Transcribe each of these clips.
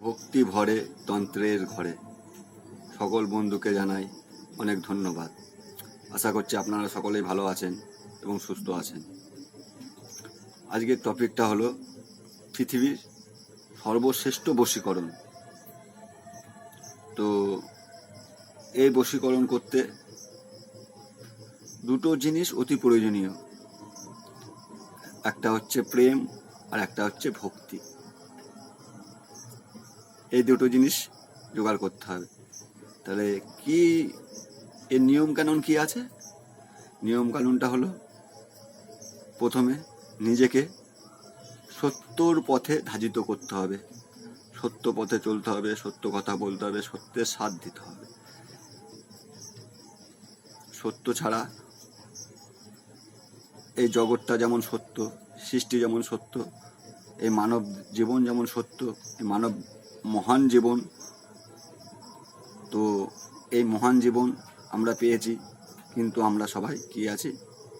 ভক্তি ভরে তন্ত্রের ঘরে সকল বন্ধুকে জানাই অনেক ধন্যবাদ। আশা করছি আপনারা সকলেই ভালো আছেন এবং সুস্থ আছেন। আজকের টপিকটা হলো পৃথিবীর সর্বশ্রেষ্ঠ বশীকরণ। তো এই বশীকরণ করতে দুটো জিনিস অতি প্রয়োজনীয়, একটা হচ্ছে প্রেম আর একটা হচ্ছে ভক্তি। এই দুটো জিনিস জোগাড় করতে হবে। তাহলে কি এর নিয়ম কানুন কি আছে? নিয়ম কানুনটা হলো, প্রথমে নিজেকে সত্যর পথে ধাবিত করতে হবে, সত্য পথে চলতে হবে, সত্য কথা বলতে হবে, সত্যের সাথ দিতে হবে। সত্য ছাড়া এই জগৎটা যেমন সত্য, সৃষ্টি যেমন সত্য, এই মানব জীবন যেমন সত্য, এই মানব মহান জীবন। তো এই মহান জীবন আমরা পেয়েছি, কিন্তু আমরা সবাই কি আছি?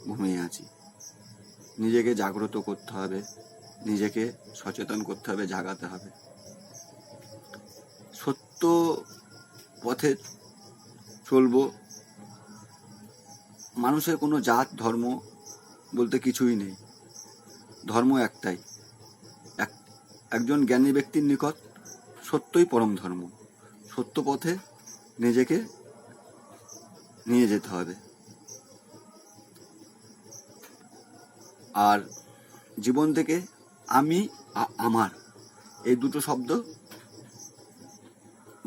ঘুমিয়ে আছি। নিজেকে জাগ্রত করতে হবে, নিজেকে সচেতন করতে হবে, জাগাতে হবে। সত্য পথে চলবো। মানুষের কোনো জাত ধর্ম বলতে কিছুই নেই, ধর্ম একটাই। একজন জ্ঞানী ব্যক্তির নিকট সত্যই পরম ধর্ম। সত্য পথে নিজেকে নিয়ে যেতে হবে। আর জীবন থেকে আমি আমার এই দুটো শব্দ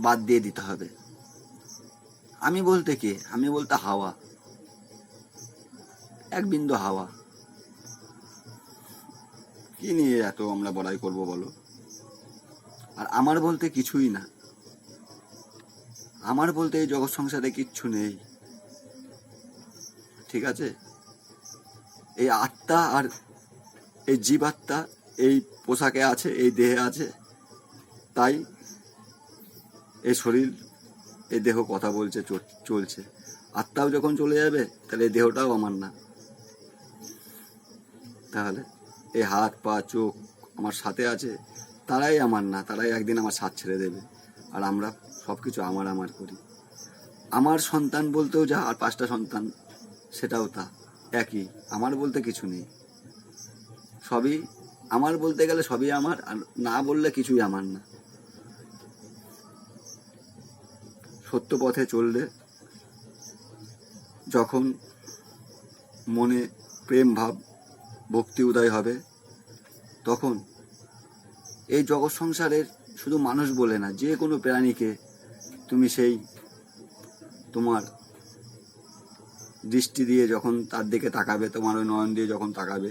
বাদ দিয়ে দিতে হবে। আমি বলতে কে? আমি বলতে হাওয়া, এক বিন্দু হাওয়া। কি নিয়ে এত আমরা বড়াই করবো বলো? আর আমার বলতে কিছুই না। আমার বলতে এই জগৎ সংসারে কিচ্ছু নেই, ঠিক আছে? এই আত্মা আর এই জীবাত্মা এই পোশাকে আছে, এই দেহে আছে, তাই এই শরীর, এই দেহ কথা বলছে, চলছে। আত্মাও যখন চলে যাবে, তাহলে এই দেহটাও আমার না। তাহলে এই হাত পা চোখ আমার সাথে আছে, তারাই আমার না, তারাই একদিন আমার সাথ ছেড়ে দেবে। আর আমরা সব কিছু আমার আমার করি। আমার সন্তান বলতেও যা, আর 5টা সন্তান সেটাও তা একই। আমার বলতে কিছু নেই, সবই আমার। বলতে গেলে সবই আমার, আর না বললে কিছুই আমার না। সত্য পথে চললে যখন মনে প্রেম ভাব, ভক্তি উদয় হবে, তখন এই জগৎ সংসারের শুধু মানুষ বলে না, যে কোনো প্রাণীকে তুমি সেই তোমার দৃষ্টি দিয়ে যখন তার দিকে তাকাবে, তোমার ওই নয়ন দিয়ে যখন তাকাবে,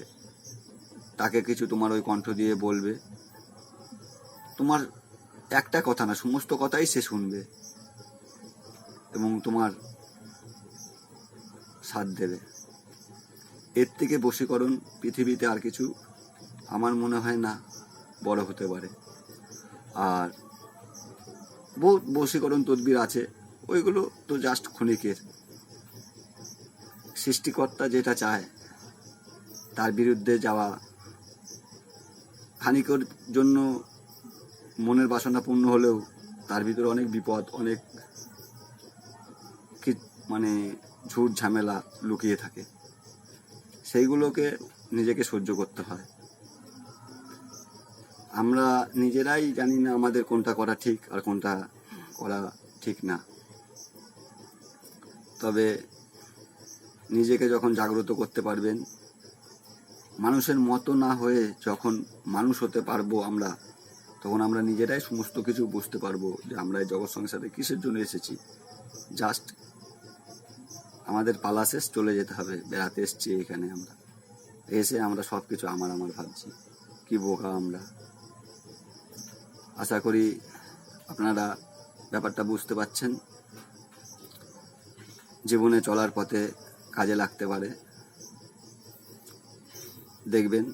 তাকে কিছু তোমার ওই কণ্ঠ দিয়ে বলবে, তোমার একটা কথা না, সমস্ত কথাই সে শুনবে এবং তোমার সাথ দেবে। এর থেকে বশীকরণ পৃথিবীতে আর কিছু আমার মনে হয় না বড় হতে পারে। আর বহুত বশীকরণ তদবির আছে, ওইগুলো তো জাস্ট ক্ষণিকের। সৃষ্টিকর্তা যেটা চায় তার বিরুদ্ধে যাওয়া, খানিকের জন্য মনের বাসনা পূর্ণ হলেও তার ভিতরে অনেক বিপদ, অনেক মানে ঝুট ঝামেলা লুকিয়ে থাকে। সেইগুলোকে নিজেকে সহ্য করতে হয়। আমরা নিজেরাই জানি না আমাদের কোনটা করা ঠিক আর কোনটা করা ঠিক না। তবে নিজেকে যখন জাগ্রত করতে পারবেন, মানুষের মতো না হয়ে যখন মানুষ হতে পারবো আমরা, তখন আমরা নিজেরাই সমস্ত কিছু বুঝতে পারবো যে আমরা এই জগৎ সংসারে কিসের জন্য এসেছি। জাস্ট আমাদের পালা শেষ, চলে যেতে হবে। বেড়াতে এসেছি এখানে, আমরা এসে আমরা সব কিছু আমার আমার ভাবছি। কি বোকা আমরা। আশা করি আপনারা ব্যাপারটা বুঝতে পারছেন। জীবনে চলার পথে কাজে লাগতে পারে, দেখবেন।